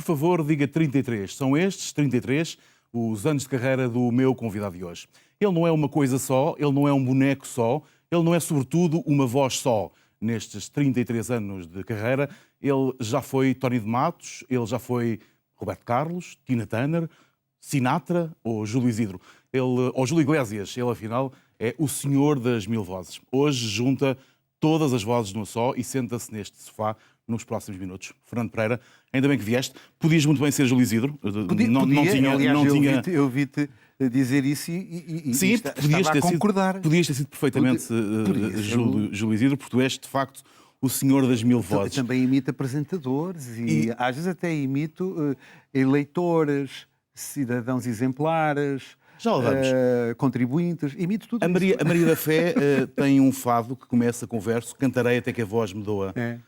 favor, diga 33. São estes, 33, os anos de carreira do meu convidado de hoje. Ele não é uma coisa só, ele não é um boneco só, ele não é, sobretudo, uma voz só. Nestes 33 anos de carreira, ele já foi Tony de Matos, ele já foi Roberto Carlos, Tina Turner, Sinatra ou Júlio Isidro. Ou Júlio Iglesias. Ele, afinal, é o senhor das mil vozes. Hoje junta todas as vozes num só e senta-se neste sofá nos próximos minutos. Fernando Pereira, ainda bem que vieste. Podias muito bem ser Júlio Isidro. Eu vi-te dizer isso e sim, estava a concordar. Podias ter sido perfeitamente Júlio Isidro, porque tu és, de facto, o senhor das mil vozes. Eu também imito apresentadores e às vezes até imito eleitores, cidadãos exemplares, já lá vamos. Contribuintes, imito tudo a isso. A Maria da Fé tem um fado que começa com verso, cantarei até que a voz me doa. É.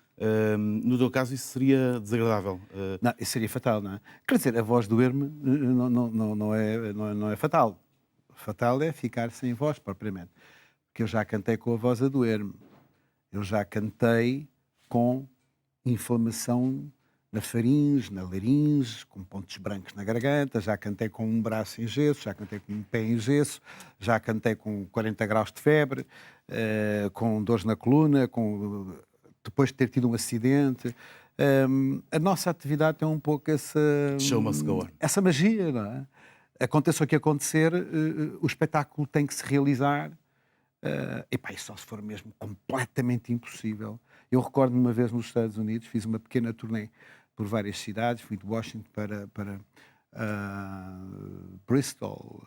No teu caso, isso seria desagradável? Não, isso seria fatal, não é? Quer dizer, a voz doer-me não é fatal. Fatal é ficar sem voz, propriamente. Porque eu já cantei com a voz a doer-me. Eu já cantei com inflamação na faringe, na laringe, com pontos brancos na garganta, já cantei com um braço em gesso, já cantei com um pé em gesso, já cantei com 40 graus de febre, com dores na coluna, depois de ter tido um acidente. A nossa atividade tem um pouco essa magia, não é? Aconteça o que acontecer, o espetáculo tem que se realizar. E só se for mesmo completamente impossível. Eu recordo-me uma vez nos Estados Unidos, fiz uma pequena turnê por várias cidades, fui de Washington para Bristol,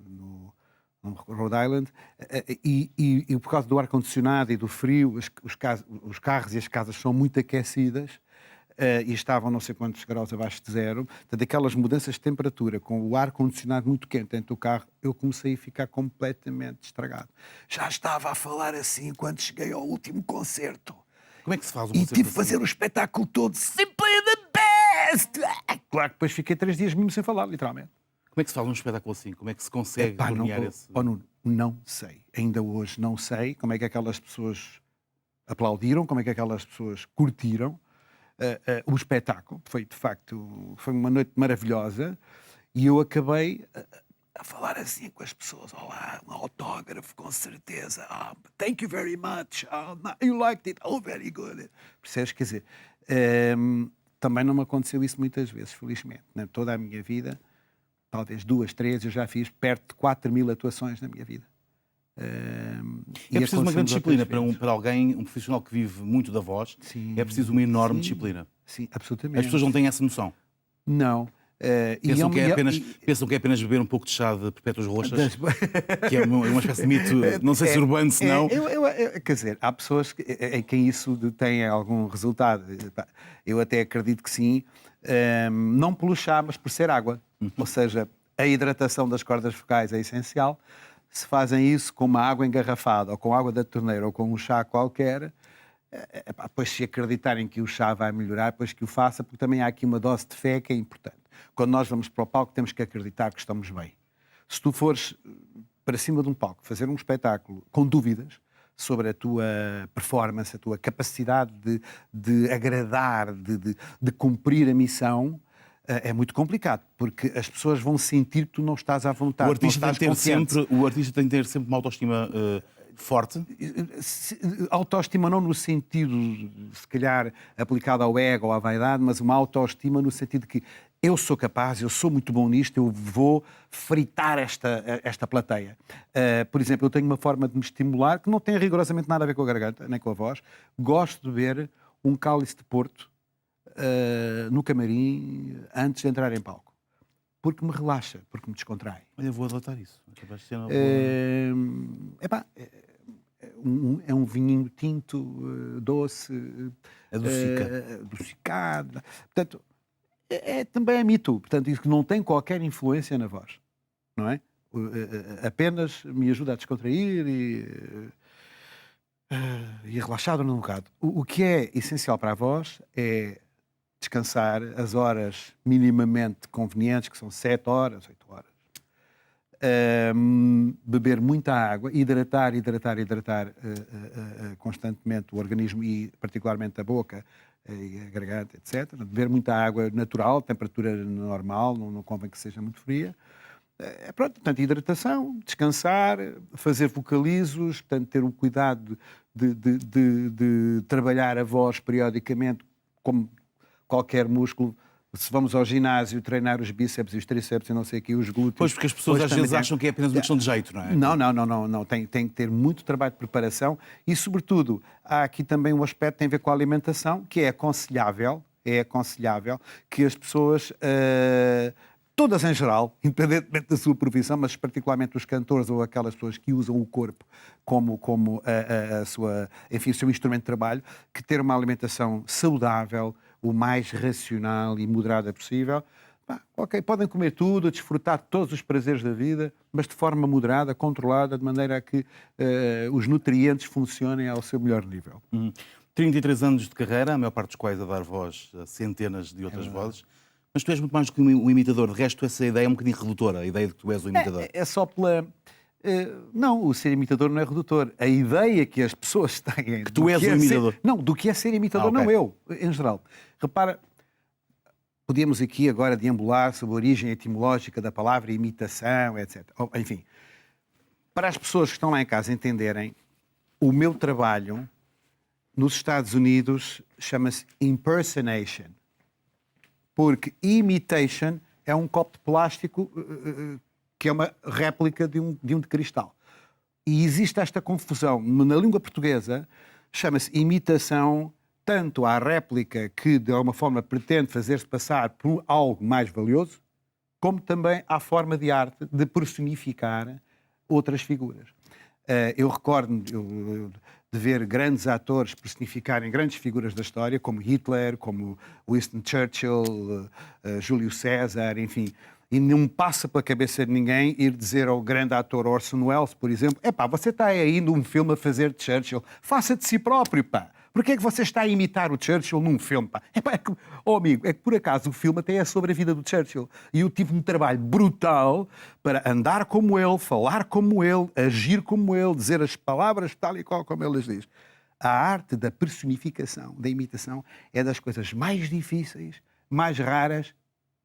no Rhode Island, e por causa do ar-condicionado e do frio, os carros e as casas são muito aquecidas, e estavam não sei quantos graus abaixo de zero. Portanto, aquelas mudanças de temperatura com o ar-condicionado muito quente dentro do carro, eu comecei a ficar completamente estragado. Já estava a falar assim quando cheguei ao último concerto. Como é que se faz um concerto? E tive de fazer o espetáculo todo. Simply the best! Claro que depois fiquei 3 dias mesmo sem falar, literalmente. Como é que se faz um espetáculo assim? Como é que se consegue nomear esse... Não sei. Ainda hoje não sei como é que aquelas pessoas aplaudiram, como é que aquelas pessoas curtiram. O espetáculo foi, de facto, foi uma noite maravilhosa e eu acabei a falar assim com as pessoas. Olá, um autógrafo, com certeza. Thank you very much. You liked it. Oh, very good. Percebes? Quer dizer, também não me aconteceu isso muitas vezes, felizmente. Toda a minha vida, talvez 2, 3, eu já fiz perto de 4.000 atuações na minha vida. É preciso uma grande disciplina para alguém, um profissional que vive muito da voz. Sim, é preciso uma enorme disciplina. Sim, absolutamente. As pessoas não têm essa noção. Não. Pensam que é apenas beber um pouco de chá de perpétuas roxas, que é uma espécie de mito, não sei se urbano, se não. Quer dizer, há pessoas em quem isso tem algum resultado. Eu até acredito que sim, não pelo chá, mas por ser água. Ou seja, a hidratação das cordas vocais é essencial. Se fazem isso com uma água engarrafada, ou com água da torneira, ou com um chá qualquer, depois se acreditarem que o chá vai melhorar, depois que o faça, porque também há aqui uma dose de fé que é importante. Quando nós vamos para o palco, temos que acreditar que estamos bem. Se tu fores para cima de um palco fazer um espetáculo com dúvidas sobre a tua performance, a tua capacidade de agradar, de cumprir a missão, é muito complicado, porque as pessoas vão sentir que tu não estás à vontade. O artista tem que ter sempre uma autoestima forte? Autoestima não no sentido, se calhar, aplicado ao ego ou à vaidade, mas uma autoestima no sentido de que eu sou capaz, eu sou muito bom nisto, eu vou fritar esta plateia. Por exemplo, eu tenho uma forma de me estimular que não tem rigorosamente nada a ver com a garganta, nem com a voz. Gosto de beber um cálice de Porto no camarim antes de entrar em palco. Porque me relaxa, porque me descontrai. Olha, vou adotar isso. É um vinhinho tinto, doce, adocicado. Portanto, também é mito. Portanto, isso que não tem qualquer influência na voz. Não é? Apenas me ajuda a descontrair e relaxar um bocado. O que é essencial para a voz é descansar as horas minimamente convenientes, que são 7 horas, 8 horas. Beber muita água, hidratar constantemente o organismo e particularmente a boca, a garganta, etc. Beber muita água natural, temperatura normal, não convém que seja muito fria. Pronto, portanto, hidratação, descansar, fazer vocalizos, portanto, ter o cuidado de trabalhar a voz periodicamente, como qualquer músculo. Se vamos ao ginásio treinar os bíceps e os tríceps e não sei o quê, os glúteos... Pois, porque as pessoas às vezes acham que é apenas uma questão de jeito, não é? Não. Tem que ter muito trabalho de preparação e, sobretudo, há aqui também um aspecto que tem a ver com a alimentação, que é aconselhável que as pessoas... todas em geral, independentemente da sua profissão, mas particularmente os cantores ou aquelas pessoas que usam o corpo como a sua, enfim, o seu instrumento de trabalho, que ter uma alimentação saudável, o mais racional e moderada possível. Ok, podem comer tudo, desfrutar de todos os prazeres da vida, mas de forma moderada, controlada, de maneira a que os nutrientes funcionem ao seu melhor nível. 33 anos de carreira, a maior parte dos quais a dar voz a centenas de outras vozes. Mas tu és muito mais do que um imitador. De resto, essa ideia é um bocadinho redutora, a ideia de que tu és o imitador. É só pela... não, o ser imitador não é redutor. A ideia que as pessoas têm... Que tu és o imitador. Não, do que é ser imitador, okay. Não eu, em geral. Repara, podíamos aqui agora deambular sobre a origem etimológica da palavra imitação, etc. Enfim, para as pessoas que estão lá em casa entenderem, o meu trabalho nos Estados Unidos chama-se impersonation. Porque imitation é um copo de plástico que é uma réplica de um de cristal. E existe esta confusão. Na língua portuguesa, chama-se imitação tanto à réplica que, de alguma forma, pretende fazer-se passar por algo mais valioso, como também à forma de arte de personificar outras figuras. Eu recordo de ver grandes atores personificarem grandes figuras da história, como Hitler, como Winston Churchill, Júlio César, enfim. E não me passa pela cabeça de ninguém ir dizer ao grande ator Orson Welles, por exemplo, você está aí num filme a fazer de Churchill, faça de si próprio, pá. Porquê é que você está a imitar o Churchill num filme, pá? Amigo, é que por acaso o filme até é sobre a vida do Churchill. E eu tive um trabalho brutal para andar como ele, falar como ele, agir como ele, dizer as palavras tal e qual como ele as diz. A arte da personificação, da imitação, é das coisas mais difíceis, mais raras,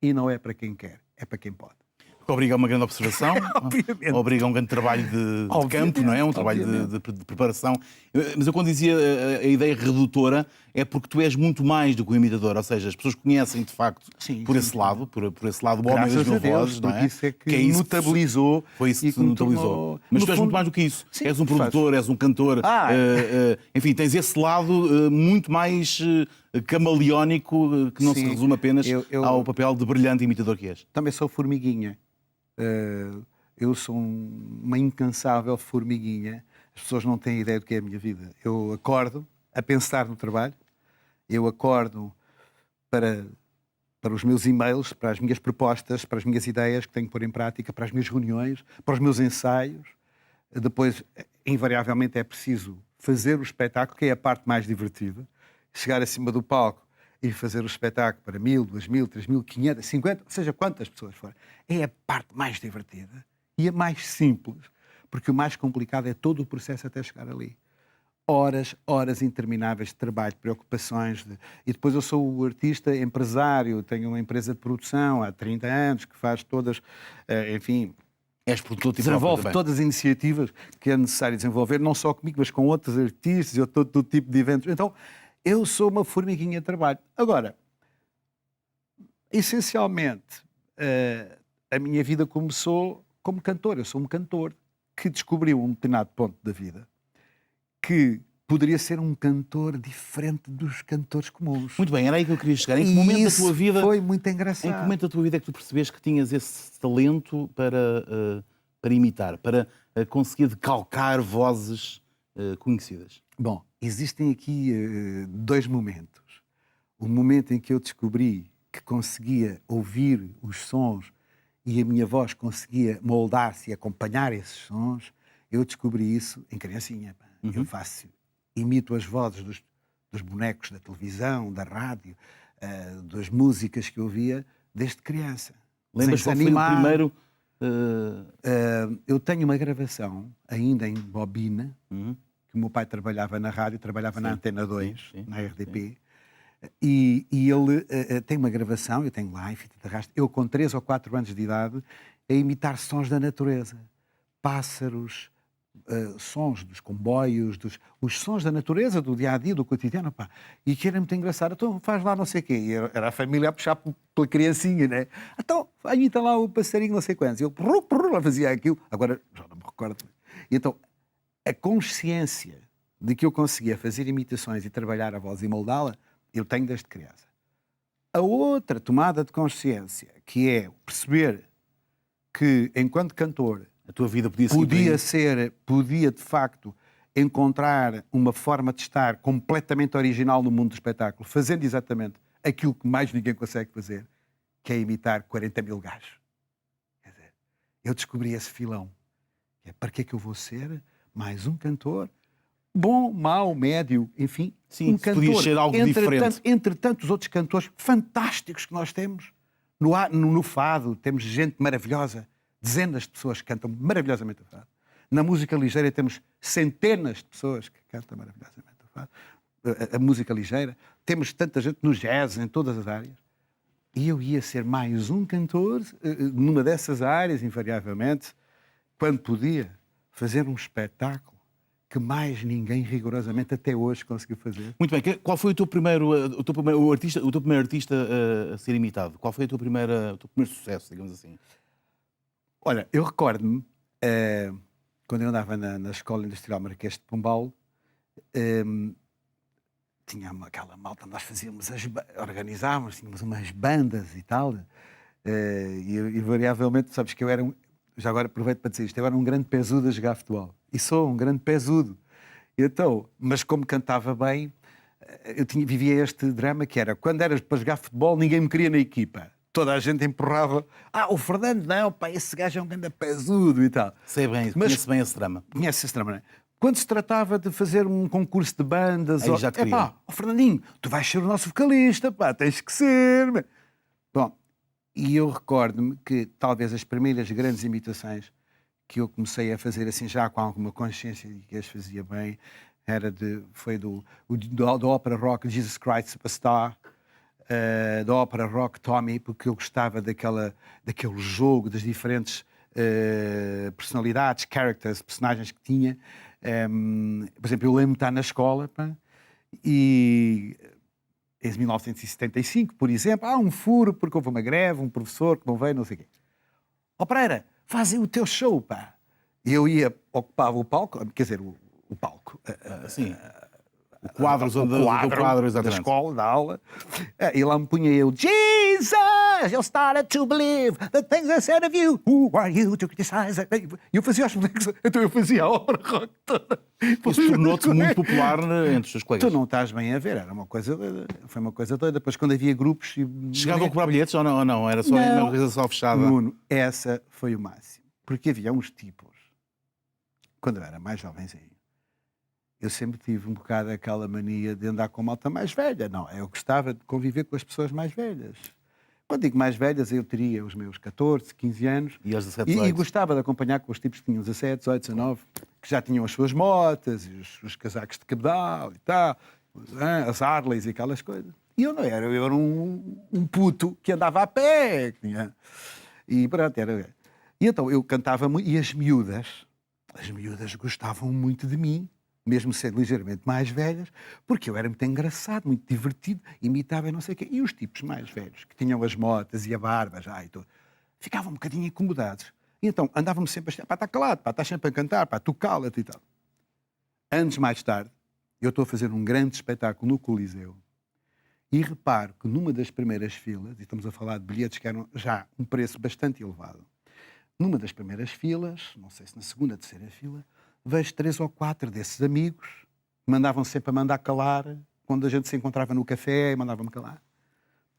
e não é para quem quer, é para quem pode. Obriga a uma grande observação, obriga a um grande trabalho de campo, não é? Um trabalho de preparação. Mas eu quando dizia a ideia redutora é porque tu és muito mais do que um imitador, ou seja, as pessoas conhecem de facto por esse lado, por esse lado o homem das mil vozes, não é? Isso é que notabilizou. Foi isso que te notabilizou. Mas tu és muito mais do que isso. Sim, és um produtor, és um cantor, enfim, tens esse lado muito mais camaleónico que não se resume apenas ao papel de brilhante imitador que és. Também sou formiguinha. Eu sou uma incansável formiguinha. As pessoas não têm ideia do que é a minha vida. Eu acordo a pensar no trabalho, eu acordo para os meus e-mails, para as minhas propostas, para as minhas ideias que tenho que pôr em prática, para as minhas reuniões, para os meus ensaios. Depois, invariavelmente, é preciso fazer o espetáculo, que é a parte mais divertida. Chegar acima do palco e fazer o espetáculo para 1.000, 2.000, 3.000, 500, 50, seja quantas pessoas forem. É a parte mais divertida e a mais simples, porque o mais complicado é todo o processo até chegar ali. Horas intermináveis de trabalho, de preocupações. E depois eu sou o artista empresário, tenho uma empresa de produção há 30 anos, que faz todas, enfim... És produtor, desenvolve todas as iniciativas que é necessário desenvolver, não só comigo, mas com outros artistas e todo tipo de eventos. Então, eu sou uma formiguinha de trabalho. Agora, essencialmente, a minha vida começou como cantor. Eu sou um cantor que descobriu um determinado ponto da vida que poderia ser um cantor diferente dos cantores comuns. Muito bem, era aí que eu queria chegar. Em que momento da tua vida... foi muito engraçado. Em que momento da tua vida é que tu percebeste que tinhas esse talento para imitar, para conseguir decalcar vozes conhecidas? Bom, existem aqui 2 momentos. O momento em que eu descobri que conseguia ouvir os sons e a minha voz conseguia moldar-se e acompanhar esses sons, eu descobri isso em criancinha. Eu imito as vozes dos bonecos da televisão, da rádio, das músicas que eu ouvia desde criança. Lembras qual foi o primeiro... Eu tenho uma gravação, ainda em bobina, que o meu pai trabalhava na rádio, trabalhava na Antena 2, na RDP, E ele tem uma gravação, eu tenho lá em fita de arrasto, eu com 3 ou 4 anos de idade, a imitar sons da natureza. Pássaros, sons dos comboios, os sons da natureza, do dia-a-dia, do cotidiano, pá. E que era muito engraçado. Então faz lá não sei o quê. E era a família a puxar pela criancinha, né? Então, imita lá o passarinho não sei quantos. Eu lá fazia aquilo. Agora, já não me recordo. E então, a consciência de que eu conseguia fazer imitações e trabalhar a voz e moldá-la, eu tenho desde criança. A outra tomada de consciência, que é perceber que, enquanto cantor, A tua vida podia seguir podia de facto encontrar uma forma de estar completamente original no mundo do espetáculo, fazendo exatamente aquilo que mais ninguém consegue fazer, que é imitar 40 mil gajos. Quer dizer, eu descobri esse filão. Para que é que eu vou ser mais um cantor? Bom, mau, médio, enfim, Sim, um cantor. podia ser algo diferente. Entre tantos outros cantores fantásticos que nós temos. No fado temos gente maravilhosa. Dezenas de pessoas que cantam maravilhosamente o fado. Na música ligeira temos centenas de pessoas que cantam maravilhosamente o fado. A música ligeira. Temos tanta gente no jazz, em todas as áreas. E eu ia ser mais um cantor numa dessas áreas, invariavelmente, quando podia fazer um espetáculo que mais ninguém rigorosamente até hoje conseguiu fazer. Muito bem. Qual foi o teu primeiro artista a ser imitado? Qual foi o teu primeiro sucesso, digamos assim? Olha, eu recordo-me, quando eu andava na Escola Industrial Marquês de Pombal, tinha aquela malta, nós organizávamos, tínhamos umas bandas e tal, e invariavelmente, sabes que eu era já agora aproveito para dizer isto, eu era um grande pesudo a jogar futebol, e sou um grande pesudo. Então, mas como cantava bem, vivia este drama que era, quando eras para jogar futebol, ninguém me queria na equipa. Toda a gente empurrava. O Fernando não, pá, esse gajo é um grande pesudo e tal. Sei bem, conheço bem esse drama. Conhece esse drama, não é? Quando se tratava de fazer um concurso de bandas... Aí já te queria. Fernandinho, tu vais ser o nosso vocalista, pá, tens que ser. Bom, e eu recordo-me que talvez as primeiras grandes imitações que eu comecei a fazer assim já com alguma consciência de que as fazia bem, foi da ópera rock Jesus Christ Superstar, da ópera rock Tommy, porque eu gostava daquele jogo das diferentes personalidades, personagens que tinha. Por exemplo, eu lembro de estar na escola, pá, e em 1975, por exemplo, há um furo porque houve uma greve, um professor que não veio, não sei o quê. Pereira, fazem o teu show, pá. E eu ocupava o palco, quer dizer, o palco. Sim. O quadro da escola, da aula, e lá me punha eu, Jesus, you started to believe the things I said of you, who are you to criticize? E eu fazia os bonecos, então eu fazia a obra rock toda. Isso tornou-te muito popular entre os teus colegas. Tu não estás bem a ver, foi uma coisa doida. Depois quando havia grupos... Chegavam a comprar bilhetes ou não? Era só uma coisa só fechada? Nuno, essa foi o máximo. Porque havia uns tipos, quando eu era mais jovenzinho, eu sempre tive um bocado aquela mania de andar com malta mais velha. Não, eu gostava de conviver com as pessoas mais velhas. Quando digo mais velhas, eu teria os meus 14, 15 anos. E aos 17, 18. E gostava de acompanhar com os tipos que tinham 17, 18, 19, que já tinham as suas motas, e os casacos de cabedal e tal, as Harleys e aquelas coisas. E eu não era, eu era um puto que andava a pé. E pronto, era... E então eu cantava muito, e as miúdas gostavam muito de mim, mesmo sendo ligeiramente mais velhas, porque eu era muito engraçado, muito divertido, imitava e não sei o quê. E os tipos mais velhos, que tinham as motas e a barba já e tudo, ficavam um bocadinho incomodados. E então andavam-me sempre a dizer, pá, está calado, pá, estás sempre a cantar, pá, tu cala-te e tal. Anos mais tarde, eu estou a fazer um grande espetáculo no Coliseu e reparo que numa das primeiras filas, e estamos a falar de bilhetes que eram já um preço bastante elevado, numa das primeiras filas, não sei se na segunda ou terceira fila, vejo 3 ou 4 desses amigos que mandavam sempre a mandar calar, quando a gente se encontrava no café, mandavam-me calar,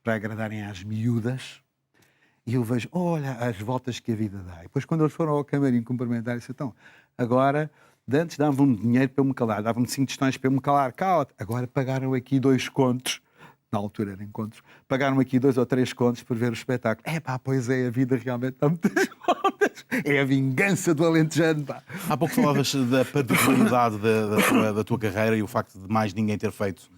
para agradarem às miúdas. E eu vejo, olha, as voltas que a vida dá. E depois, quando eles foram ao camarim cumprimentar, eu disse, então, agora, de antes davam-me dinheiro para eu me calar, davam-me 5 tostões para eu me calar, cala-te. Agora pagaram aqui 2 contos, na altura eram contos, pagaram aqui 2 ou 3 contos por ver o espetáculo. Pois é, a vida realmente dá muitas voltas. É a vingança do alentejano, pá. Há pouco falavas da particularidade da tua carreira e o facto de mais ninguém ter feito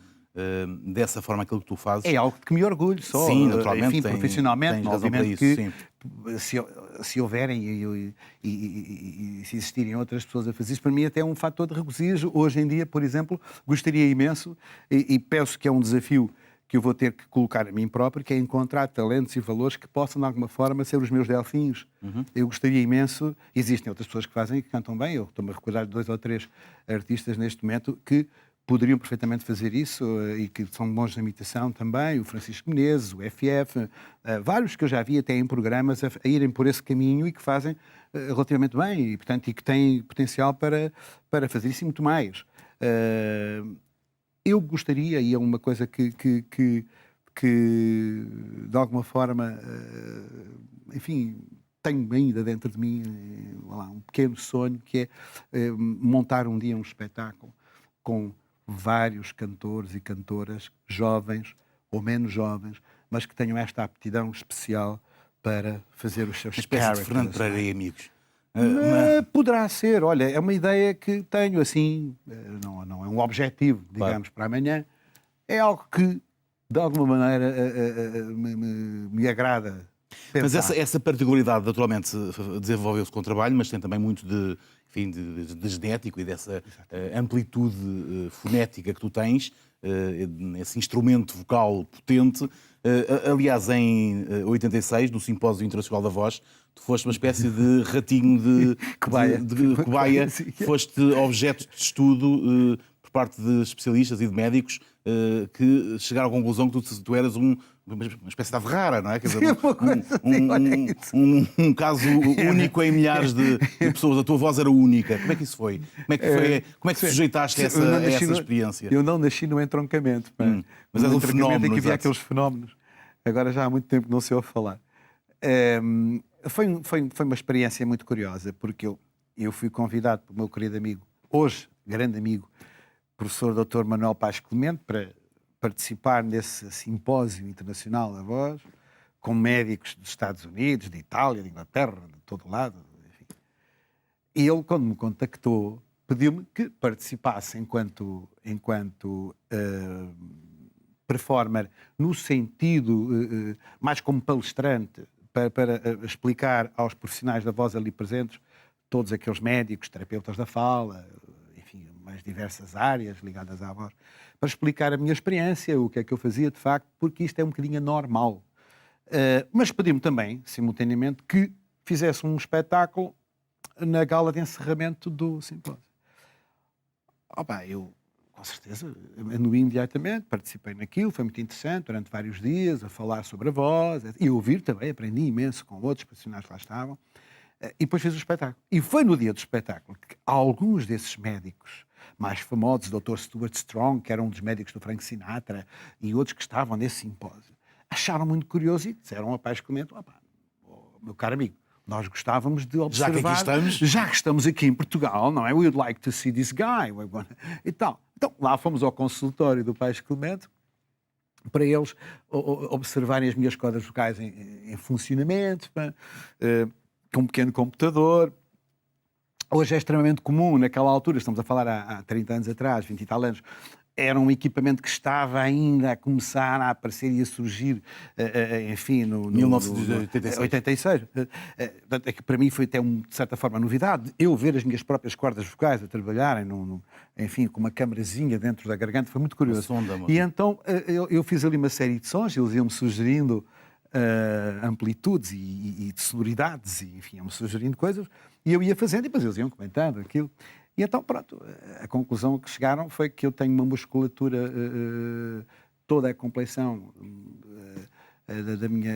dessa forma aquilo que tu fazes. É algo de que me orgulho só. Sim, naturalmente. Enfim, profissionalmente, tens razão para obviamente isso, que se houverem e se existirem outras pessoas a fazer isso, para mim até é um fator de regozijo. Hoje em dia, por exemplo, gostaria imenso, e penso que é um desafio que eu vou ter que colocar a mim próprio, que é encontrar talentos e valores que possam, de alguma forma, ser os meus delfinhos. Eu gostaria imenso, existem outras pessoas que fazem e que cantam bem, eu estou-me a recordar de 2 ou 3 artistas neste momento que poderiam perfeitamente fazer isso e que são bons na imitação também, o Francisco Menezes, o FF, vários que eu já vi até em programas a irem por esse caminho e que fazem relativamente bem e, portanto, e que têm potencial para fazer isso e muito mais. Eu gostaria, e é uma coisa que de alguma forma, enfim, tenho ainda dentro de mim um pequeno sonho, que é montar um dia um espetáculo com vários cantores e cantoras, jovens ou menos jovens, mas que tenham esta aptidão especial para fazer os seus Uma espécie de characters. Fernando Pereira e amigos. Poderá ser, olha, é uma ideia que tenho assim, não é um objetivo, digamos, para amanhã, é algo que de alguma maneira me agrada pensar. Mas essa particularidade, naturalmente, desenvolveu-se com o trabalho, mas tem também muito enfim, de genético e dessa amplitude fonética que tu tens, esse instrumento vocal potente. Aliás, em 86, no Simpósio Internacional da Voz, tu foste uma espécie de ratinho de cobaia, foste objeto de estudo por parte de especialistas e de médicos que chegaram à conclusão que tu eras uma espécie de ave rara, não é? Quer dizer, um caso único em milhares de pessoas. A tua voz era única. Como é que isso foi? Como é que te sujeitaste a essa experiência? Eu não nasci no entroncamento. Mas és um fenómeno. Em que havia aqueles fenómenos. Agora já há muito tempo que não se ouve falar. Foi uma experiência muito curiosa, porque eu fui convidado pelo meu querido amigo, hoje grande amigo, professor Dr. Manuel Paes Clemente, para participar nesse simpósio internacional da voz, com médicos dos Estados Unidos, de Itália, de Inglaterra, de todo lado. Enfim. E ele, quando me contactou, pediu-me que participasse enquanto performer, no sentido mais como palestrante, para explicar aos profissionais da voz ali presentes, todos aqueles médicos, terapeutas da fala, enfim, mais diversas áreas ligadas à voz, para explicar a minha experiência, o que é que eu fazia de facto, porque isto é um bocadinho anormal. Mas pediu-me também, simultaneamente, que fizesse um espetáculo na gala de encerramento do simpósio. Eu, com certeza, anuí imediatamente, participei naquilo, foi muito interessante, durante vários dias, a falar sobre a voz, e ouvir também, aprendi imenso com outros profissionais que lá estavam, e depois fiz o espetáculo. E foi no dia do espetáculo que alguns desses médicos mais famosos, o Dr. Stuart Strong, que era um dos médicos do Frank Sinatra, e outros que estavam nesse simpósio, acharam muito curioso e disseram a Paes Clemente, meu caro amigo, nós gostávamos de observar... Já que estamos aqui em Portugal, não é? We'd like to see this guy. E tal. Então, lá fomos ao consultório do Paes Clemente para eles observarem as minhas cordas vocais em funcionamento, com um pequeno computador. Hoje é extremamente comum, naquela altura, estamos a falar há 30 anos atrás, 20 e tal anos, era um equipamento que estava ainda a começar a aparecer e a surgir, enfim, no 1986. É que para mim foi até, de certa forma, novidade. Eu ver as minhas próprias cordas vocais a trabalharem, enfim, com uma câmarazinha dentro da garganta, foi muito curioso. E então eu fiz ali uma série de sons, eles iam-me sugerindo amplitudes e de sonoridades, e enfim, iam-me sugerindo coisas, e eu ia fazendo, e depois eles iam comentando aquilo. E então, pronto, a conclusão que chegaram foi que eu tenho uma musculatura, toda a compleição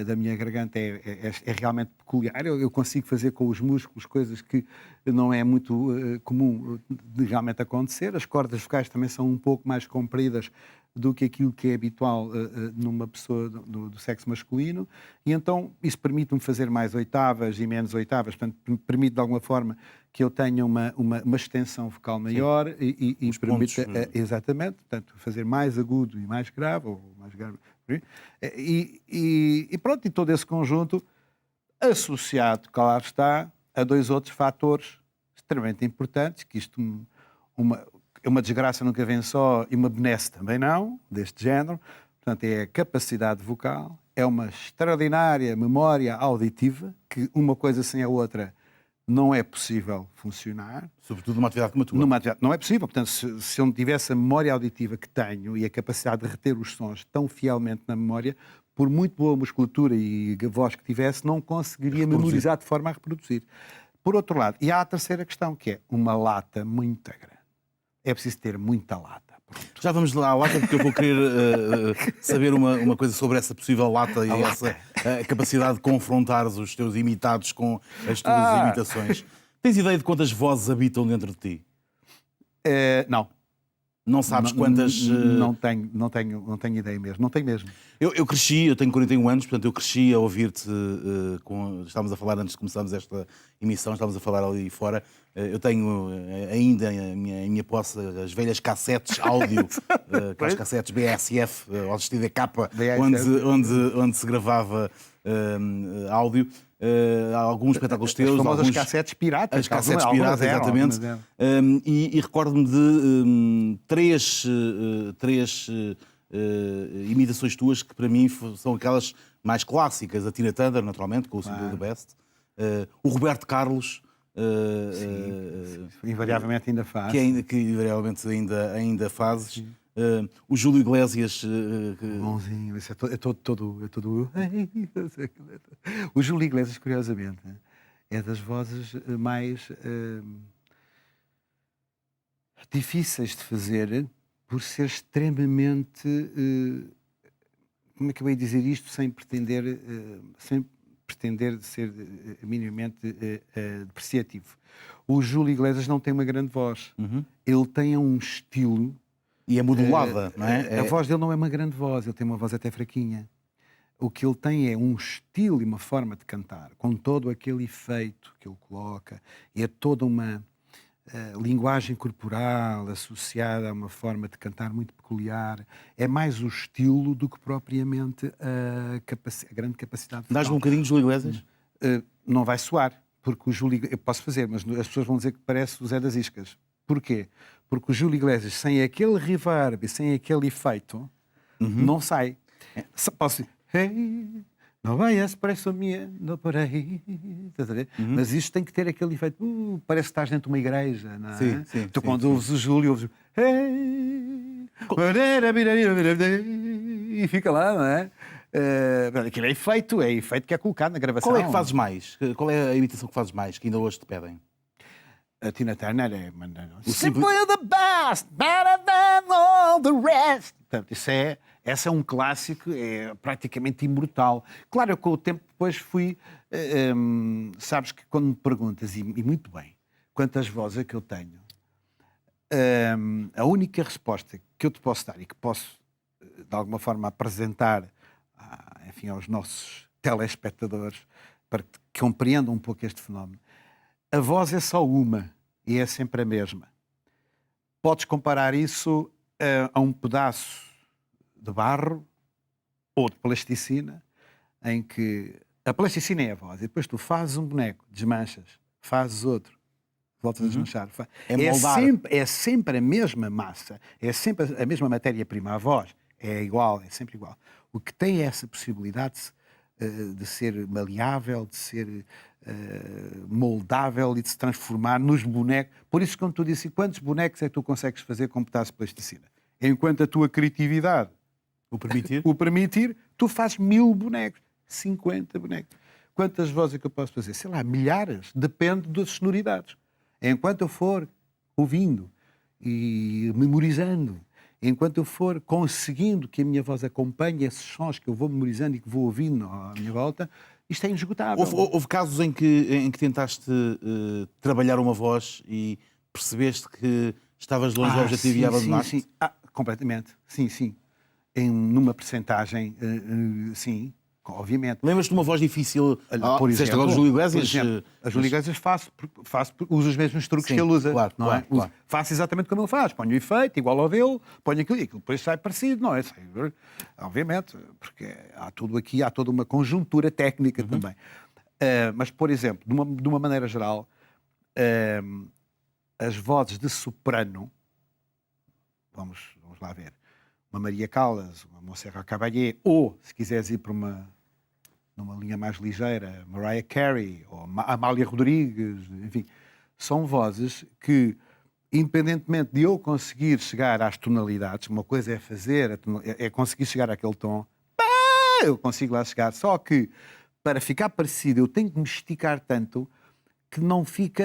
da minha garganta é realmente peculiar. Eu consigo fazer com os músculos coisas que não é muito comum de realmente acontecer. As cordas vocais também são um pouco mais compridas do que aquilo que é habitual numa pessoa do sexo masculino, e então isso permite-me fazer mais oitavas e menos oitavas, portanto permite de alguma forma que eu tenha uma extensão vocal maior e permite, exatamente, portanto, fazer mais agudo e mais grave, ou mais grave, e pronto, e todo esse conjunto associado, claro está, a dois outros fatores extremamente importantes, que isto uma desgraça nunca vem só e uma benesse também não, deste género. Portanto, é a capacidade vocal, é uma extraordinária memória auditiva, que uma coisa sem a outra não é possível funcionar. Sobretudo numa atividade como a tua. Não é possível. Portanto, se eu não tivesse a memória auditiva que tenho e a capacidade de reter os sons tão fielmente na memória, por muito boa musculatura e voz que tivesse, não conseguiria memorizar de forma a reproduzir. Por outro lado, e há a terceira questão, que é uma lata muito grande. É preciso ter muita lata. Pronto. Já vamos lá à lata, porque eu vou querer saber uma coisa sobre essa possível lata e essa capacidade de confrontar os teus imitados com as tuas imitações. Tens ideia de quantas vozes habitam dentro de ti? Não. Não sabes quantas... Não tenho ideia mesmo. Não tenho mesmo. Eu cresci, eu tenho 41 anos, portanto eu cresci a ouvir-te, estávamos a falar antes de começarmos esta emissão, estávamos a falar ali fora, eu tenho ainda em minha posse as velhas cassetes áudio, aquelas cassetes BSF, ou STDK, onde se gravava áudio. Alguns espetáculos teus. As famosas cassetes piratas. As cassetes piratas, exatamente. E recordo-me de três imitações tuas que para mim são aquelas mais clássicas. A Tina Turner, naturalmente, com o Simply the Best. O Roberto Carlos. Invariavelmente ainda faz. Que invariavelmente ainda fazes. O Júlio Iglesias. Bonzinho, isso é todo. O Júlio Iglesias, curiosamente, é das vozes mais difíceis de fazer, por ser extremamente. Como é que eu ia dizer isto sem pretender ser minimamente depreciativo? O Júlio Iglesias não tem uma grande voz. Ele tem um estilo. E é modulada, não é? A voz dele não é uma grande voz, ele tem uma voz até fraquinha. O que ele tem é um estilo e uma forma de cantar, com todo aquele efeito que ele coloca, e é toda uma linguagem corporal associada a uma forma de cantar muito peculiar. É mais o estilo do que propriamente a grande capacidade vocal. Dás-me um bocadinho de Júlio Iglesias? Não vai soar, porque o Júlio... Eu posso fazer, mas as pessoas vão dizer que parece o Zé das Iscas. Porquê? Porque o Júlio Iglesias, sem aquele reverb e sem aquele efeito, não sai. Posso dizer, hey, não vayas presso minha, não parei. Mas isto tem que ter aquele efeito, parece que estás dentro de uma igreja, não é? Sim, tu quando ouves o Júlio, ouves, hey, e fica lá, não é? Aquilo é efeito que é colocado na gravação. Qual é que fazes mais? Qual é a imitação que fazes mais, que ainda hoje te pedem? A Tina Turner é... Simply the best, better than all the rest. Portanto, essa é um clássico, é praticamente imortal. Claro, com o tempo depois fui... sabes que quando me perguntas, e muito bem, quantas vozes é que eu tenho, a única resposta que eu te posso dar e que posso, de alguma forma, apresentar enfim, aos nossos telespectadores, para que compreendam um pouco este fenómeno, a voz é só uma e é sempre a mesma. Podes comparar isso a um pedaço de barro ou de plasticina, em que a plasticina é a voz, e depois tu fazes um boneco, desmanchas, fazes outro, voltas a desmanchar. É sempre a mesma massa, é sempre a mesma matéria-prima. A voz é igual, é sempre igual. O que tem é essa possibilidade de ser maleável, de ser moldável e de se transformar nos bonecos. Por isso, quando tu disse, quantos bonecos é que tu consegues fazer com um pedaço de plasticina? Enquanto a tua criatividade o permitir, tu fazes 1000 bonecos, 50 bonecos. Quantas vozes é que eu posso fazer? Sei lá, milhares. Depende das sonoridades. Enquanto eu for ouvindo e memorizando, enquanto eu for conseguindo que a minha voz acompanhe esses sons que eu vou memorizando e que vou ouvindo à minha volta, isto é inesgotável. Houve casos em que tentaste trabalhar uma voz e percebeste que estavas longe do objetivo e abandonaste? Sim. Completamente. Sim. Numa percentagem, sim, obviamente. Lembras-te de uma voz difícil? Por exemplo, agora o Júlio Iglesias? A Júlio Iglesias uso os mesmos truques que ele usa. Claro. Faço exatamente como ele faz. Ponho o efeito igual ao dele, ponho aquilo e aquilo depois sai parecido, não é? Obviamente, porque há toda uma conjuntura técnica também. Mas, por exemplo, de uma maneira geral, as vozes de soprano vamos lá ver, uma Maria Callas, uma Montserrat Caballé, ou, se quiseres ir para numa linha mais ligeira, Mariah Carey, ou Amália Rodrigues, enfim, são vozes que, independentemente de eu conseguir chegar às tonalidades, uma coisa é fazer, é conseguir chegar àquele tom, eu consigo lá chegar, só que para ficar parecido eu tenho que me esticar tanto que não fica,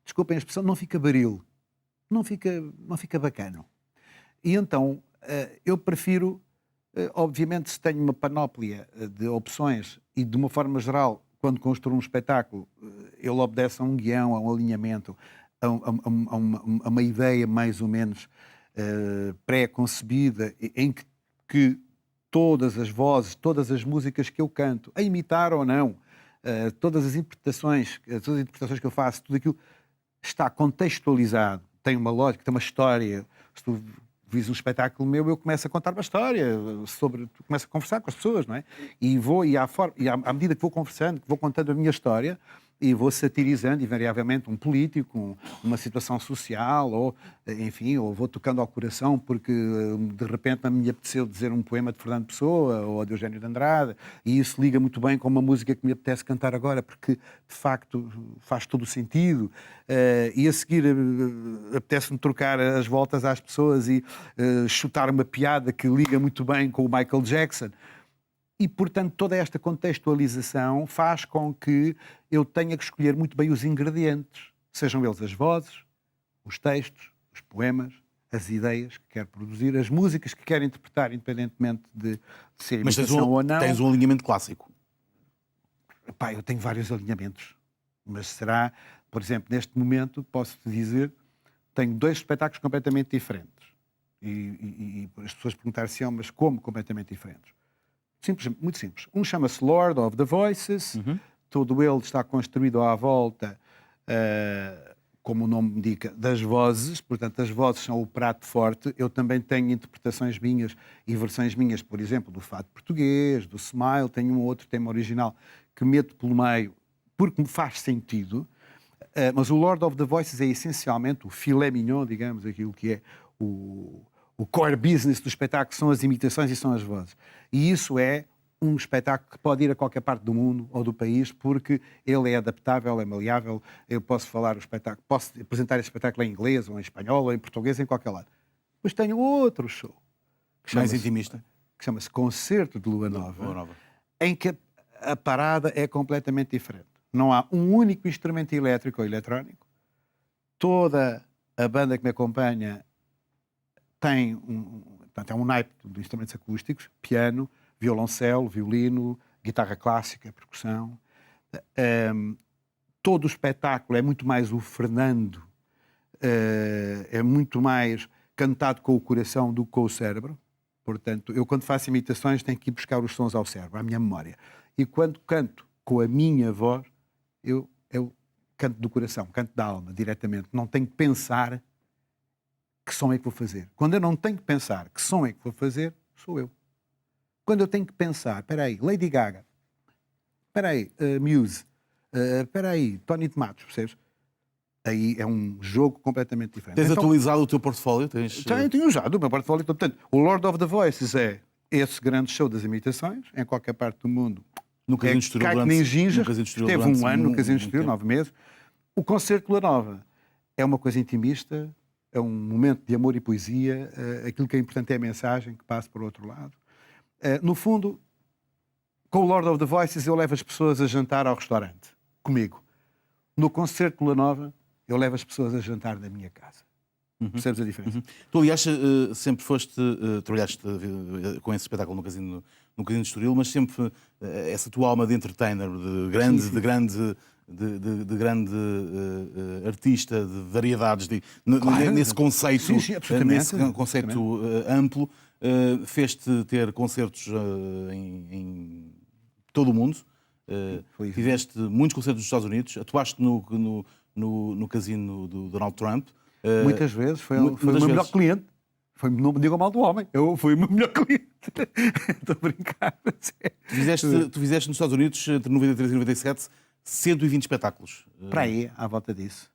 desculpem a expressão, não fica baril, não fica bacana. E então eu prefiro, obviamente, se tenho uma panóplia de opções e de uma forma geral, quando construo um espetáculo, ele obedece a um guião, a um alinhamento, a uma ideia mais ou menos pré-concebida, em que todas as vozes, todas as músicas que eu canto, a imitar ou não, todas as interpretações que eu faço, tudo aquilo está contextualizado, tem uma lógica, tem uma história. Se tu vis um espetáculo meu, eu começo a contar uma história começo a conversar com as pessoas, não é? À medida que vou conversando, que vou contando a minha história, e vou satirizando, invariavelmente, um político, uma situação social, ou, enfim, ou vou tocando ao coração porque, de repente, me apeteceu dizer um poema de Fernando Pessoa ou de Eugénio de Andrade, e isso liga muito bem com uma música que me apetece cantar agora, porque, de facto, faz todo o sentido. E a seguir, apetece-me trocar as voltas às pessoas e chutar uma piada que liga muito bem com o Michael Jackson. E, portanto, toda esta contextualização faz com que eu tenha que escolher muito bem os ingredientes, sejam eles as vozes, os textos, os poemas, as ideias que quero produzir, as músicas que quero interpretar, independentemente de ser imitação ou não. Tens um alinhamento clássico. Pá, eu tenho vários alinhamentos, mas será, por exemplo, neste momento, posso-te dizer, tenho 2 espetáculos completamente diferentes. E as pessoas perguntar-se, mas como completamente diferentes? Simples, muito simples. Um chama-se Lord of the Voices, todo ele está construído à volta, como o nome indica, das vozes, portanto as vozes são o prato forte. Eu também tenho interpretações minhas e versões minhas, por exemplo, do fado português, do Smile, tenho um outro tema original que meto pelo meio porque me faz sentido, mas o Lord of the Voices é essencialmente o filé mignon, digamos, aquilo que é o core business do espetáculo, são as imitações e são as vozes. E isso é um espetáculo que pode ir a qualquer parte do mundo ou do país, porque ele é adaptável, é maleável. Eu posso falar o espetáculo, posso apresentar esse espetáculo em inglês, ou em espanhol, ou em português, em qualquer lado. Depois tenho outro show, que mais intimista, que chama-se Concerto de Lua Nova, em que a parada é completamente diferente. Não há um único instrumento elétrico ou eletrónico. Toda a banda que me acompanha tem um naipe de instrumentos acústicos, piano, violoncelo, violino, guitarra clássica, percussão. Todo o espetáculo é muito mais o Fernando, é muito mais cantado com o coração do que com o cérebro. Portanto, eu quando faço imitações tenho que ir buscar os sons ao cérebro, à minha memória. E quando canto com a minha voz, eu canto do coração, canto da alma, diretamente. Não tenho que pensar que som é que vou fazer. Quando eu não tenho que pensar que som é que vou fazer, sou eu. Quando eu tenho que pensar, espera aí, Lady Gaga, espera aí, Muse, espera aí, Tony Tomates, percebes? Aí é um jogo completamente diferente. Tens atualizado o teu portfólio? Tenho usado o meu portfólio. Portanto, o Lord of the Voices é esse grande show das imitações, em qualquer parte do mundo. No Casino de Estoril teve um ano no Casino de Estoril, 9 meses. O Concerto de Lua Nova é uma coisa intimista, é um momento de amor e poesia, aquilo que é importante é a mensagem que passa por outro lado. No fundo, com o Lord of the Voices eu levo as pessoas a jantar ao restaurante, comigo. No Concerto de Lua Nova eu levo as pessoas a jantar na minha casa. Percebes a diferença? Tu, aliás, sempre trabalhaste com esse espetáculo no Casino de Estoril, mas sempre essa tua alma de entertainer, de grande artista, de variedades, claro, nesse conceito, amplo, fez-te ter concertos em todo o mundo. Fizeste muitos concertos nos Estados Unidos, atuaste no casino do Donald Trump. Muitas vezes, foi o meu melhor cliente. Não me digam mal do homem, foi o meu melhor cliente. Estou a brincar. Tu fizeste nos Estados Unidos, entre 93 e 97, 120 espetáculos. Para aí, à volta disso.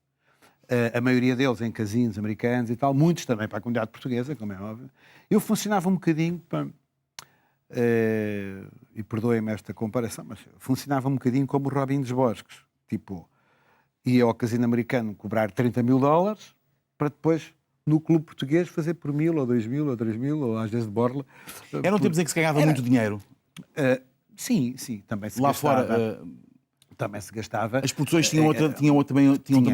a maioria deles em casinos americanos e tal, muitos também para a comunidade portuguesa, como é óbvio. Eu funcionava um bocadinho, e perdoem-me esta comparação, mas funcionava um bocadinho como o Robin dos Bosques. Tipo, ia ao casino americano cobrar $30.000 para depois, no clube português, fazer por 1.000 ou 2.000 ou 3.000, ou às vezes de borla. Eram tempos em que se ganhava muito dinheiro. Sim, também se Lá gastava. fora, Também se gastava. as produções tinham também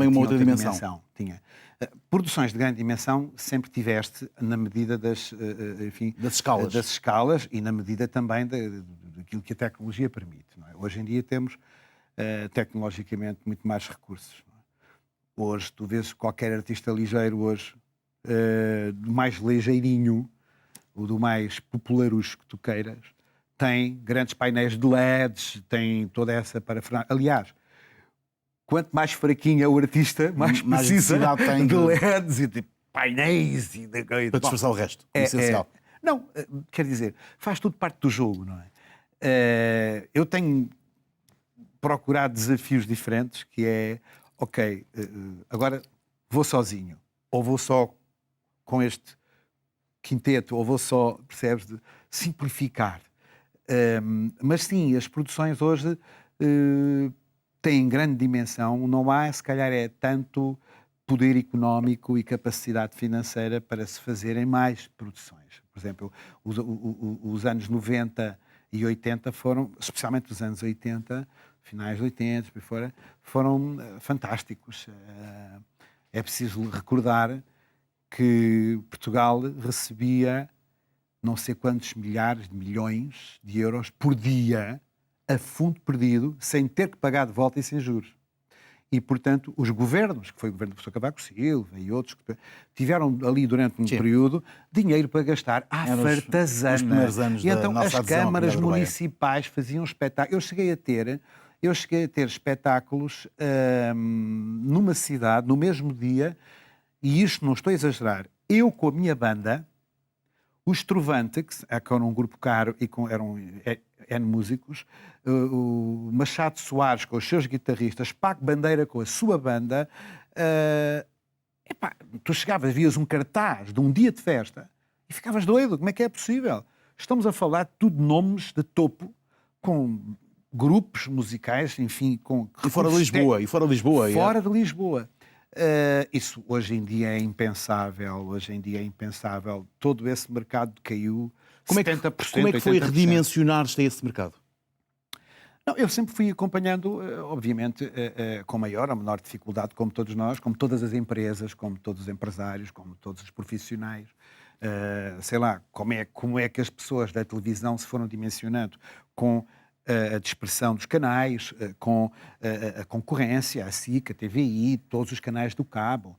uma outra dimensão. Tinha. Produções de grande dimensão sempre tiveste na medida enfim, Das escalas. das escalas e na medida também daquilo que a tecnologia permite. Não é? Hoje em dia temos tecnologicamente muito mais recursos. Não é? Hoje tu vês qualquer artista ligeiro hoje, do mais ligeirinho, ou do mais popularucho que tu queiras, tem grandes painéis de LEDs, tem toda essa parafernália. Aliás, quanto mais fraquinho é o artista, mais precisa necessidade tem de LEDs e de painéis e de... Para disfarçar o resto, o essencial. Não, quer dizer, faz tudo parte do jogo, não é? Eu tenho procurado desafios diferentes, que é, ok, agora vou sozinho, ou vou só com este quinteto, ou vou só, percebes, de simplificar. Mas sim, as produções hoje têm grande dimensão, não há, se calhar, tanto poder económico e capacidade financeira para se fazerem mais produções. Por exemplo, os anos 90 e 80 foram, especialmente os anos 80, finais de 80, por fora, foram fantásticos. É preciso recordar que Portugal recebia não sei quantos milhares de milhões de euros por dia a fundo perdido, sem ter que pagar de volta e sem juros. E, portanto, os governos, que foi o governo do professor Cavaco Silva e outros, que tiveram ali durante um período dinheiro para gastar à fartazana. Os primeiros anos e então da as nossa adesão à câmaras Comunidade Europeia. municipais faziam espetáculos. Eu cheguei a ter espetáculos numa cidade, no mesmo dia, e isto não estou a exagerar, eu com a minha banda, os Trovante, que era um grupo caro e eram N músicos, o Machado Soares com os seus guitarristas, Paco Bandeira com a sua banda. Tu chegavas, vias um cartaz de um dia de festa e ficavas doido. Como é que é possível? Estamos a falar de tudo nomes de topo, com grupos musicais, enfim, com... E fora de Lisboa. Fora de Lisboa. Isso hoje em dia é impensável. Todo esse mercado caiu 70%. Como é que foi 80%. redimensionar-se a esse mercado? Não, eu sempre fui acompanhando, obviamente, com maior ou menor dificuldade, como todos nós, como todas as empresas, como todos os empresários, como todos os profissionais. Sei lá, como é que as pessoas da televisão se foram dimensionando com a dispersão dos canais, com a concorrência, a SIC, a TVI, todos os canais do cabo.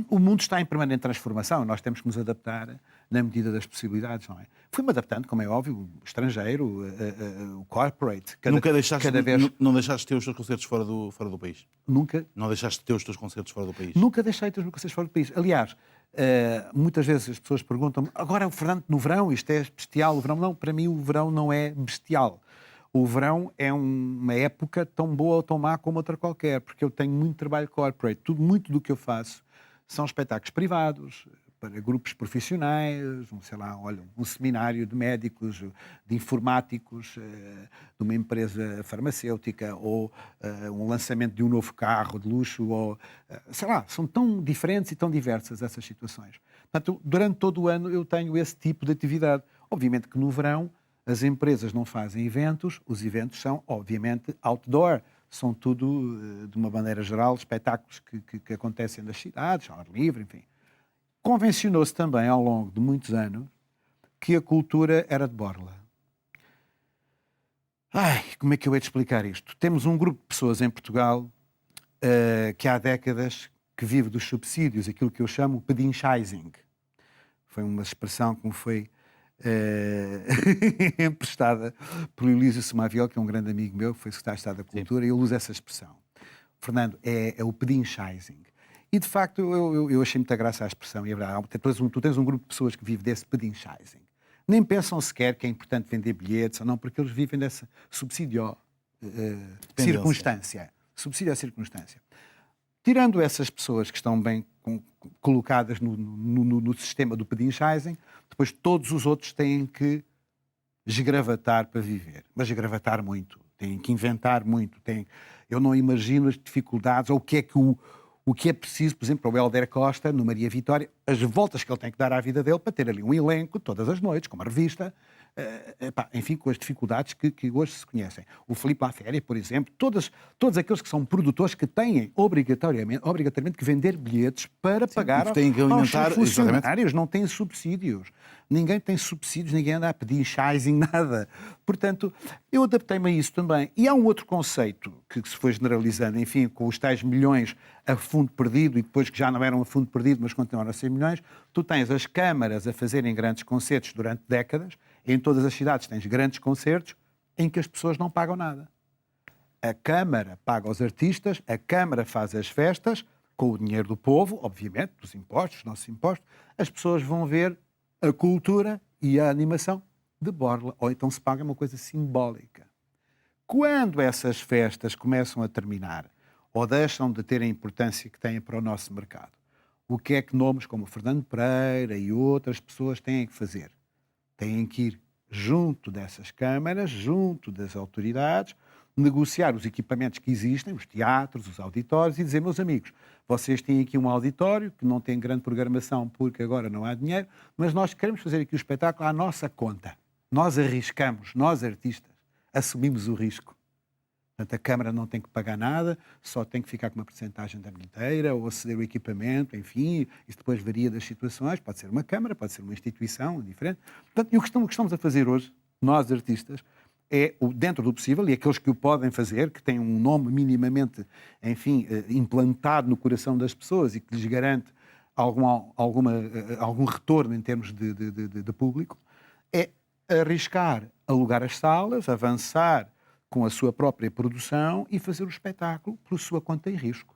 O mundo está em permanente transformação, nós temos que nos adaptar na medida das possibilidades, não é? Fui-me adaptando, como é óbvio, o estrangeiro, o corporate. Nunca deixaste, não deixaste de ter os teus concertos fora do país? Nunca. Não deixaste de ter os teus concertos fora do país? Nunca deixei de ter os meus concertos fora do país. Aliás, muitas vezes as pessoas perguntam-me, agora o Fernando no verão, isto é bestial, o verão não, para mim o verão não é bestial. O verão é uma época tão boa ou tão má como outra qualquer, porque eu tenho muito trabalho corporate, muito do que eu faço são espetáculos privados, para grupos profissionais, um seminário de médicos, de informáticos, de uma empresa farmacêutica, ou um lançamento de um novo carro de luxo, ou são tão diferentes e tão diversas essas situações. Portanto, durante todo o ano eu tenho esse tipo de atividade. Obviamente que no verão as empresas não fazem eventos, os eventos são, obviamente, outdoor. São tudo, de uma maneira geral, espetáculos que acontecem nas cidades, ao ar livre, enfim. Convencionou-se também, ao longo de muitos anos, que a cultura era de borla. Como é que eu hei de explicar isto? Temos um grupo de pessoas em Portugal que há décadas que vive dos subsídios, aquilo que eu chamo pedinchizing. Foi uma expressão que me foi emprestada por Elísio Somaviel, que é um grande amigo meu, que foi secretário de Estado da Cultura, e eu uso essa expressão. Fernando, é o pedinchizing. E, de facto, eu achei muita graça à expressão, e é verdade, tu tens um grupo de pessoas que vive desse pedinchizing. Nem pensam sequer que é importante vender bilhetes ou não, porque eles vivem dessa subsídio circunstância. Subsídio à circunstância. Tirando essas pessoas que estão bem colocadas no sistema do pedinchasing, depois todos os outros têm que esgravatar para viver. Mas esgravatar muito, têm que inventar muito. Eu não imagino as dificuldades ou o que é preciso, por exemplo, para o Hélder Costa, no Maria Vitória, as voltas que ele tem que dar à vida dele para ter ali um elenco todas as noites, com uma revista, enfim, com as dificuldades que hoje se conhecem. O Filipe Laféria, por exemplo, todos aqueles que são produtores que têm obrigatoriamente que vender bilhetes para pagar aos seus funcionários. Não têm subsídios. Ninguém tem subsídios, ninguém anda a pedir enxais em nada. Portanto, eu adaptei-me a isso também. E há um outro conceito que se foi generalizando, enfim, com os tais milhões a fundo perdido e depois que já não eram a fundo perdido, mas continuaram a ser milhões. Tu tens as câmaras a fazerem grandes concertos durante décadas. Em todas as cidades tens grandes concertos em que as pessoas não pagam nada. A Câmara paga aos artistas, a Câmara faz as festas, com o dinheiro do povo, obviamente, dos impostos, dos nossos impostos. As pessoas vão ver a cultura e a animação de borla, ou então se paga uma coisa simbólica. Quando essas festas começam a terminar, ou deixam de ter a importância que têm para o nosso mercado, o que é que nomes como Fernando Pereira e outras pessoas têm que fazer? Têm que ir junto dessas câmaras, junto das autoridades, negociar os equipamentos que existem, os teatros, os auditórios, e dizer, meus amigos, vocês têm aqui um auditório que não tem grande programação porque agora não há dinheiro, mas nós queremos fazer aqui o espetáculo à nossa conta. Nós arriscamos, nós artistas, assumimos o risco. Portanto, a Câmara não tem que pagar nada, só tem que ficar com uma porcentagem da bilheteira ou ceder o equipamento, enfim, isso depois varia das situações, pode ser uma Câmara, pode ser uma instituição diferente. Portanto, e o que estamos a fazer hoje, nós artistas, é, dentro do possível, e aqueles que o podem fazer, que têm um nome minimamente, enfim, implantado no coração das pessoas e que lhes garante algum retorno em termos de público, é arriscar, alugar as salas, avançar com a sua própria produção e fazer o espetáculo por sua conta e risco.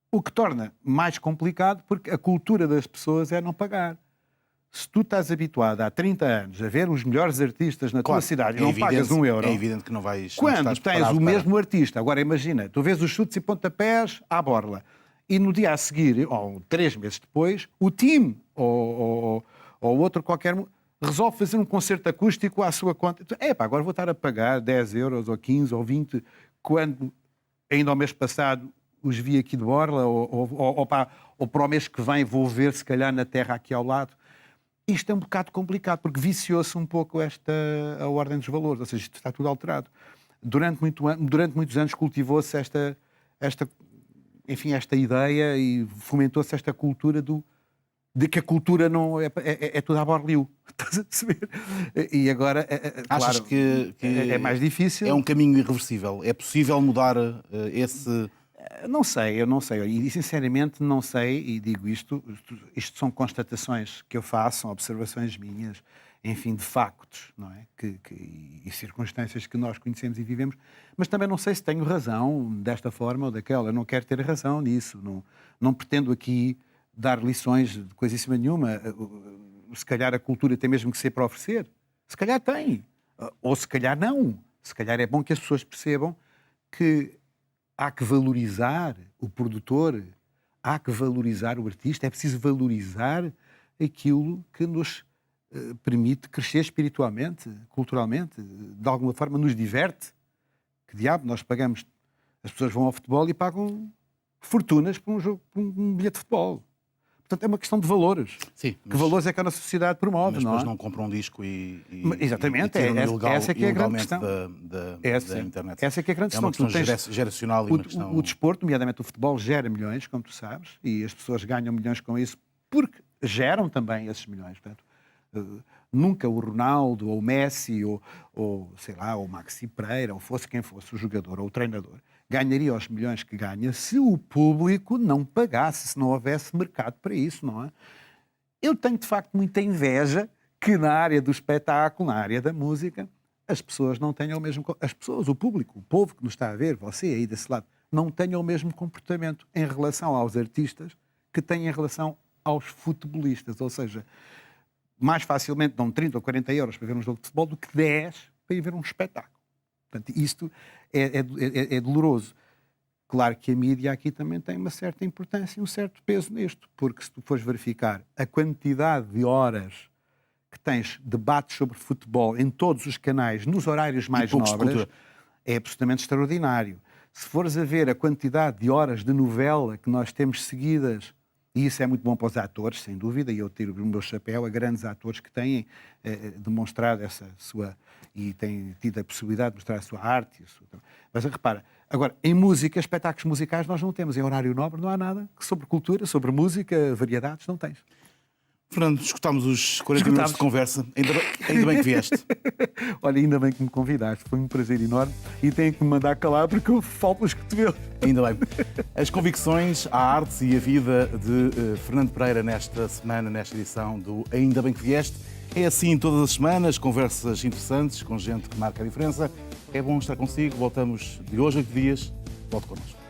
O que torna mais complicado porque a cultura das pessoas é não pagar. Se tu estás habituado há 30 anos a ver os melhores artistas na tua cidade e não pagas €1... É evidente que não vais... Quando tens o mesmo artista, agora imagina, tu vês os chutes e pontapés à borla e no dia a seguir, ou 3 meses depois, o time ou outro qualquer resolve fazer um concerto acústico à sua conta. Agora vou estar a pagar 10 euros ou 15 ou 20, quando ainda ao mês passado os vi aqui de borla, ou para o mês que vem vou ver se calhar na terra aqui ao lado. Isto é um bocado complicado, porque viciou-se um pouco a ordem dos valores, ou seja, isto está tudo alterado. Durante muitos anos cultivou-se esta ideia e fomentou-se esta cultura de que a cultura não é tudo à borliu. Estás a perceber? E agora, achas claro, que é mais difícil. É um caminho irreversível? É possível mudar esse... Não sei, eu não sei. E sinceramente não sei, e digo isto são constatações que eu faço, são observações minhas, enfim, de factos, não é? E circunstâncias que nós conhecemos e vivemos, mas também não sei se tenho razão desta forma ou daquela. Eu não quero ter razão nisso. Não pretendo aqui dar lições de coisíssima nenhuma. Se calhar a cultura tem mesmo que ser para oferecer. Se calhar tem. Ou se calhar não. Se calhar é bom que as pessoas percebam que há que valorizar o produtor, há que valorizar o artista, é preciso valorizar aquilo que nos permite crescer espiritualmente, culturalmente, de alguma forma nos diverte. Que diabo, nós pagamos, as pessoas vão ao futebol e pagam fortunas por um jogo, por um bilhete de futebol. Portanto, é uma questão de valores. Sim, que valores é que a nossa sociedade promove, mas não é? Mas não compram um disco exatamente, essa é que é a grande questão. Da internet. Essa é que é a grande questão. É uma questão. questão geracional e uma questão... O desporto, nomeadamente o futebol, gera milhões, como tu sabes, e as pessoas ganham milhões com isso porque geram também esses milhões. Portanto, nunca o Ronaldo, ou o Messi, ou sei lá, ou o Maxi Pereira, ou fosse quem fosse o jogador ou o treinador, ganharia os milhões que ganha se o público não pagasse, se não houvesse mercado para isso, não é? Eu tenho, de facto, muita inveja que na área do espetáculo, na área da música, as pessoas não tenham o mesmo... As pessoas, o público, o povo que nos está a ver, você aí desse lado, não tenham o mesmo comportamento em relação aos artistas que têm em relação aos futebolistas. Ou seja, mais facilmente dão 30 ou 40 euros para ver um jogo de futebol do que 10 para ir ver um espetáculo. Portanto, isto é doloroso. Claro que a mídia aqui também tem uma certa importância e um certo peso nisto, porque se tu fores verificar a quantidade de horas que tens debates sobre futebol em todos os canais, nos horários mais poucos de nobres, cultura. é absolutamente extraordinário. Se fores a ver a quantidade de horas de novela que nós temos seguidas, e isso é muito bom para os atores, sem dúvida, e eu tiro o meu chapéu a grandes atores que têm demonstrado essa sua... e têm tido a possibilidade de mostrar a sua arte. Mas repara, agora, em música, espetáculos musicais nós não temos. Em horário nobre não há nada sobre cultura, sobre música, variedades, não tens. Fernando, escutámos os 40 minutos de conversa. Ainda bem que vieste. Olha, ainda bem que me convidaste, foi um prazer enorme e tenho que me mandar calar porque eu falo pelos cotovelos. Ainda bem. As convicções, a arte e a vida de Fernando Pereira nesta semana, nesta edição do Ainda bem que vieste. É assim todas as semanas, conversas interessantes com gente que marca a diferença. É bom estar consigo. Voltamos de hoje a 8 dias. Volte connosco.